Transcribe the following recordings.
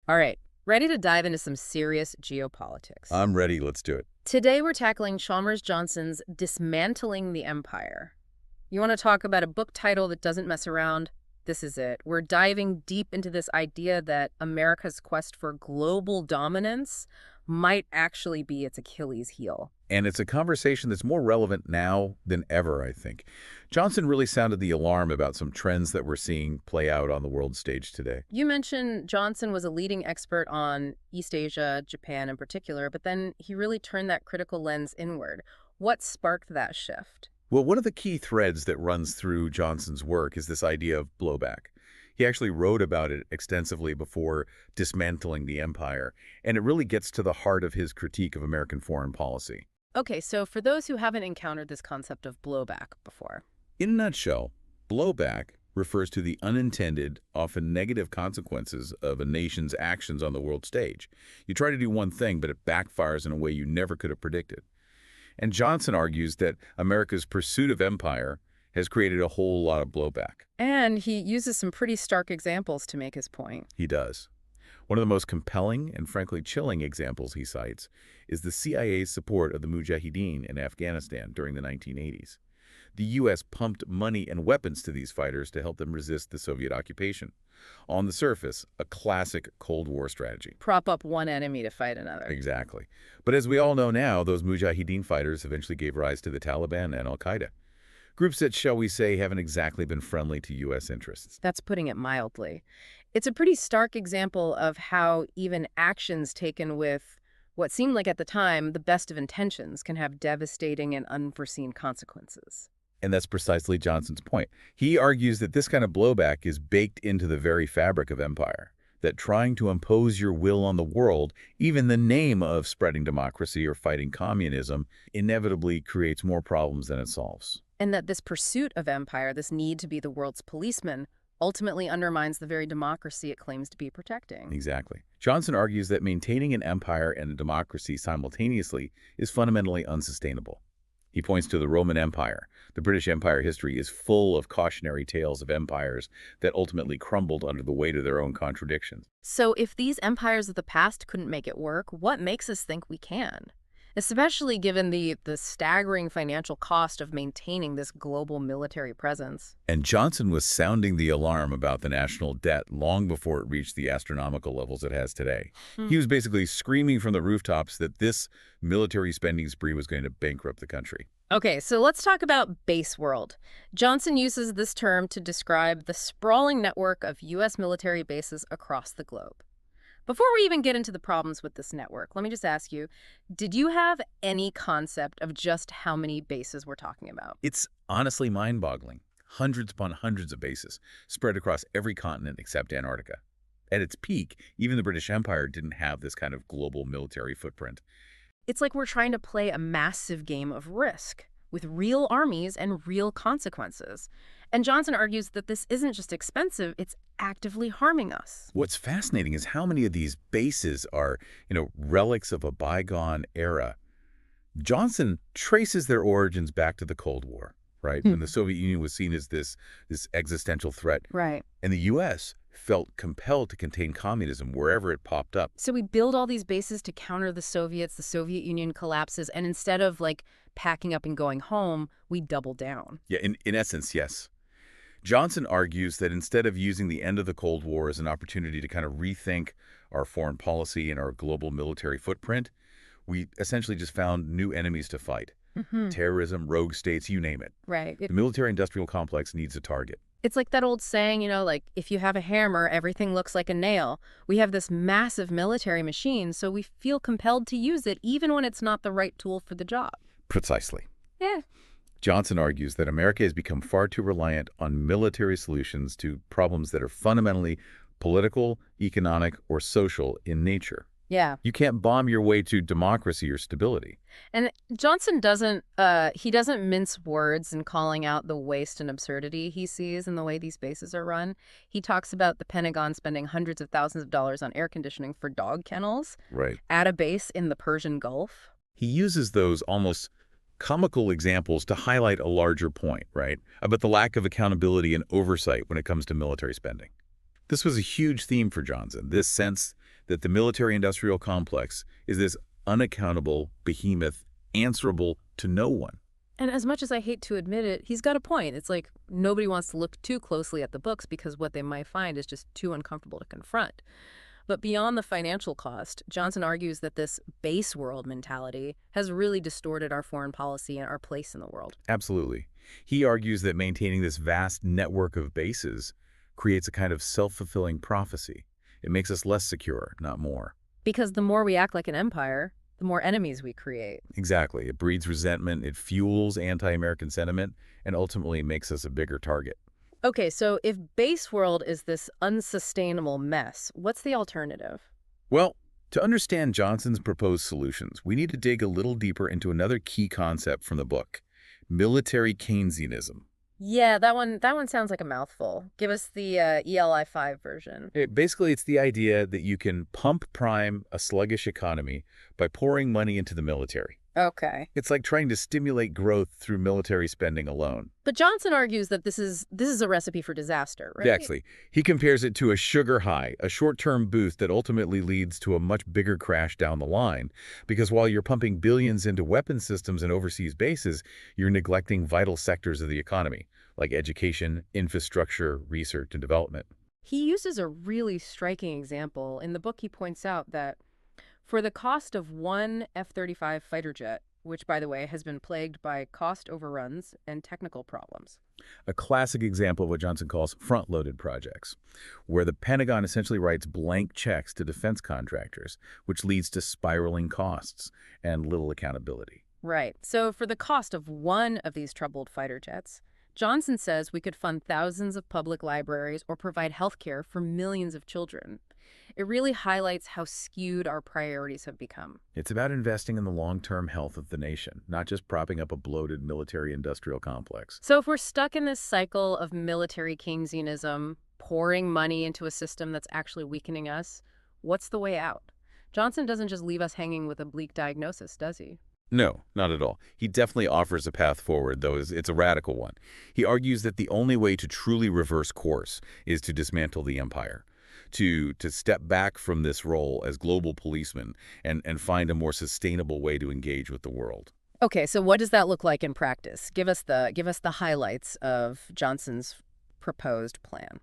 All right, ready to dive into some serious geopolitics. I'm ready. Let's do it. Today we're tackling Chalmers Johnson's Dismantling the Empire. You want to talk about a book title that doesn't mess around? This is it. We're diving deep into this idea that America's quest for global dominance might actually be its Achilles heel. And it's a conversation that's more relevant now than ever, I think. Johnson really sounded the alarm about some trends that we're seeing play out on the world stage today. You mentioned Johnson was a leading expert on East Asia, Japan in particular, but then he really turned that critical lens inward. What sparked that shift? Well, one of the key threads that runs through Johnson's work is this idea of blowback. He actually wrote about it extensively before Dismantling the Empire, and it really gets to the heart of his critique of American foreign policy. Okay, so for those who haven't encountered this concept of blowback before. In a nutshell, blowback refers to the unintended, often negative consequences of a nation's actions on the world stage. You try to do one thing, but it backfires in a way you never could have predicted. And Johnson argues that America's pursuit of empire has created a whole lot of blowback. And he uses some pretty stark examples to make his point. He does. One of the most compelling and frankly chilling examples he cites is the CIA's support of the Mujahideen in Afghanistan during the 1980s. The U.S. pumped money and weapons to these fighters to help them resist the Soviet occupation. On the surface, a classic Cold War strategy. Prop up one enemy to fight another. Exactly. But as we all know now, those Mujahideen fighters eventually gave rise to the Taliban and al-Qaeda. Groups that, shall we say, haven't exactly been friendly to U.S. interests. That's putting it mildly. It's a pretty stark example of how even actions taken with what seemed like at the time the best of intentions can have devastating and unforeseen consequences. And that's precisely Johnson's point. He argues that this kind of blowback is baked into the very fabric of empire, that trying to impose your will on the world, even in the name of spreading democracy or fighting communism, inevitably creates more problems than it solves. And that this pursuit of empire, this need to be the world's policeman, ultimately undermines the very democracy it claims to be protecting. Exactly. Johnson argues that maintaining an empire and a democracy simultaneously is fundamentally unsustainable. He points to the Roman Empire. The British Empire history is full of cautionary tales of empires that ultimately crumbled under the weight of their own contradictions. So if these empires of the past couldn't make it work, what makes us think we can? Especially given the staggering financial cost of maintaining this global military presence. And Johnson was sounding the alarm about the national debt long before it reached the astronomical levels it has today. He was basically screaming from the rooftops that this military spending spree was going to bankrupt the country. Okay, so let's talk about base world. Johnson uses this term to describe the sprawling network of U.S. military bases across the globe. Before we even get into the problems with this network, let me just ask you, did you have any concept of just how many bases we're talking about? It's honestly mind-boggling. Hundreds upon hundreds of bases spread across every continent except Antarctica. At its peak, even the British Empire didn't have this kind of global military footprint. It's like we're trying to play a massive game of Risk with real armies and real consequences. And Johnson argues that this isn't just expensive, it's actively harming us. What's fascinating is how many of these bases are, relics of a bygone era. Johnson traces their origins back to the Cold War, right? When the Soviet Union was seen as this existential threat. Right. And the U.S. felt compelled to contain communism wherever it popped up. So we build all these bases to counter the Soviets, the Soviet Union collapses, and instead of packing up and going home, we double down. Yeah, in essence, yes. Johnson argues that instead of using the end of the Cold War as an opportunity to kind of rethink our foreign policy and our global military footprint, we essentially just found new enemies to fight. Terrorism, rogue states, you name it. Right. The military-industrial complex needs a target. It's like that old saying, if you have a hammer, everything looks like a nail. We have this massive military machine, so we feel compelled to use it even when it's not the right tool for the job. Precisely. Yeah. Johnson argues that America has become far too reliant on military solutions to problems that are fundamentally political, economic, or social in nature. Yeah. You can't bomb your way to democracy or stability. And Johnson doesn't mince words in calling out the waste and absurdity he sees in the way these bases are run. He talks about the Pentagon spending hundreds of thousands of dollars on air conditioning for dog kennels at a base in the Persian Gulf. He uses those almost comical examples to highlight a larger point, right? About the lack of accountability and oversight when it comes to military spending. This was a huge theme for Johnson, this sense that the military-industrial complex is this unaccountable behemoth answerable to no one. And as much as I hate to admit it, he's got a point. It's like nobody wants to look too closely at the books because what they might find is just too uncomfortable to confront. But beyond the financial cost, Johnson argues that this base world mentality has really distorted our foreign policy and our place in the world. Absolutely. He argues that maintaining this vast network of bases creates a kind of self-fulfilling prophecy. It makes us less secure, not more. Because the more we act like an empire, the more enemies we create. Exactly. It breeds resentment, it fuels anti-American sentiment, and ultimately makes us a bigger target. Okay, so if base world is this unsustainable mess, what's the alternative? Well, to understand Johnson's proposed solutions, we need to dig a little deeper into another key concept from the book, military Keynesianism. Yeah, that one sounds like a mouthful. Give us the ELI 5 version. Basically, it's the idea that you can pump prime a sluggish economy by pouring money into the military. Okay. It's like trying to stimulate growth through military spending alone. But Johnson argues that this is a recipe for disaster, right? Exactly. He compares it to a sugar high, a short-term boost that ultimately leads to a much bigger crash down the line. Because while you're pumping billions into weapon systems and overseas bases, you're neglecting vital sectors of the economy, like education, infrastructure, research, and development. He uses a really striking example. In the book, he points out that for the cost of one F-35 fighter jet, which, by the way, has been plagued by cost overruns and technical problems. A classic example of what Johnson calls front-loaded projects, where the Pentagon essentially writes blank checks to defense contractors, which leads to spiraling costs and little accountability. Right. So for the cost of one of these troubled fighter jets, Johnson says we could fund thousands of public libraries or provide health care for millions of children. It really highlights how skewed our priorities have become. It's about investing in the long-term health of the nation, not just propping up a bloated military-industrial complex. So if we're stuck in this cycle of military Keynesianism, pouring money into a system that's actually weakening us, what's the way out? Johnson doesn't just leave us hanging with a bleak diagnosis, does he? No, not at all. He definitely offers a path forward, though it's a radical one. He argues that the only way to truly reverse course is to dismantle the empire, to step back from this role as global policeman and find a more sustainable way to engage with the world. Okay, so what does that look like in practice? Give us the highlights of Johnson's proposed plan.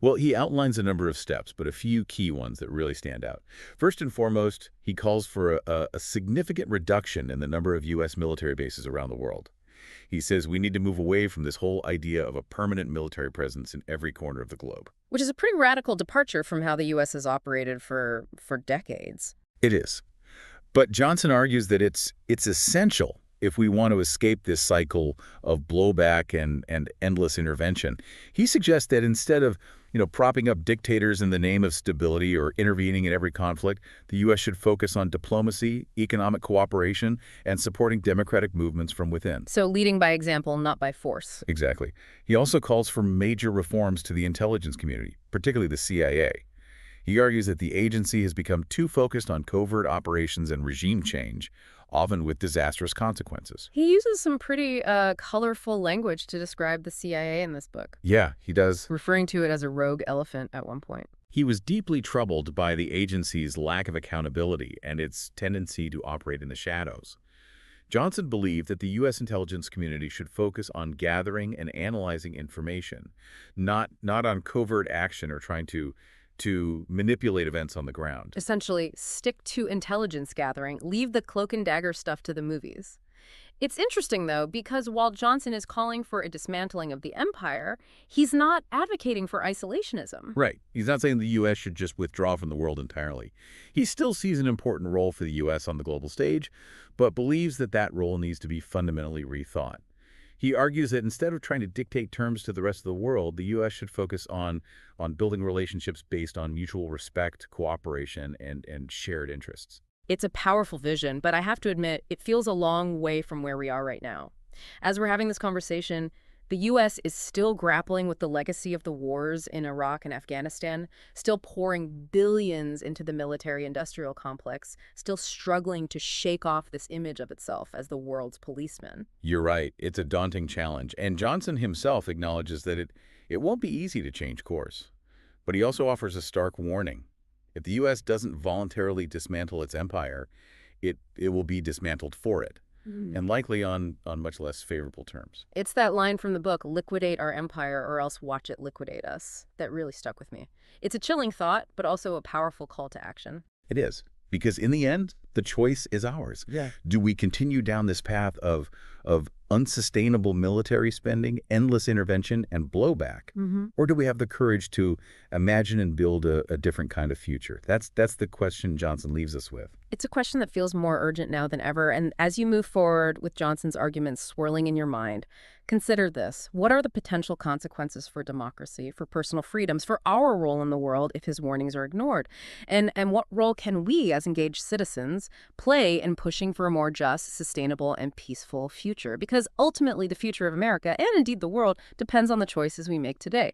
Well, he outlines a number of steps, but a few key ones that really stand out. First and foremost, he calls for a significant reduction in the number of U.S. military bases around the world. He says we need to move away from this whole idea of a permanent military presence in every corner of the globe. Which is a pretty radical departure from how the U.S. has operated for decades. It is. But Johnson argues that it's essential if we want to escape this cycle of blowback and endless intervention. He suggests that instead of, propping up dictators in the name of stability or intervening in every conflict, the U.S. should focus on diplomacy, economic cooperation, and supporting democratic movements from within. So leading by example, not by force. Exactly. He also calls for major reforms to the intelligence community, particularly the CIA. He argues that the agency has become too focused on covert operations and regime change, often with disastrous consequences. He uses some pretty colorful language to describe the CIA in this book. Yeah, he does. Referring to it as a rogue elephant at one point. He was deeply troubled by the agency's lack of accountability and its tendency to operate in the shadows. Johnson believed that the U.S. intelligence community should focus on gathering and analyzing information, not on covert action or trying to manipulate events on the ground. Essentially, stick to intelligence gathering, leave the cloak and dagger stuff to the movies. It's interesting, though, because while Johnson is calling for a dismantling of the empire, he's not advocating for isolationism. Right. He's not saying the U.S. should just withdraw from the world entirely. He still sees an important role for the U.S. on the global stage, but believes that that role needs to be fundamentally rethought. He argues that instead of trying to dictate terms to the rest of the world, the U.S. should focus on building relationships based on mutual respect, cooperation, and shared interests. It's a powerful vision, but I have to admit, it feels a long way from where we are right now. As we're having this conversation, the U.S. is still grappling with the legacy of the wars in Iraq and Afghanistan, still pouring billions into the military-industrial complex, still struggling to shake off this image of itself as the world's policeman. You're right. It's a daunting challenge. And Johnson himself acknowledges that it won't be easy to change course. But he also offers a stark warning. If the U.S. doesn't voluntarily dismantle its empire, it will be dismantled for it, and likely on much less favorable terms. It's that line from the book, liquidate our empire or else watch it liquidate us, that really stuck with me. It's a chilling thought, but also a powerful call to action. It is, because in the end, the choice is ours. Yeah. Do we continue down this path of unsustainable military spending, endless intervention, and blowback? Or do we have the courage to imagine and build a different kind of future? That's the question Johnson leaves us with. It's a question that feels more urgent now than ever, and as you move forward with Johnson's arguments swirling in your mind, consider this. What are the potential consequences for democracy, for personal freedoms, for our role in the world if his warnings are ignored? And what role can we, as engaged citizens, play in pushing for a more just, sustainable, and peaceful future? Because ultimately the future of America, and indeed the world, depends on the choices we make today.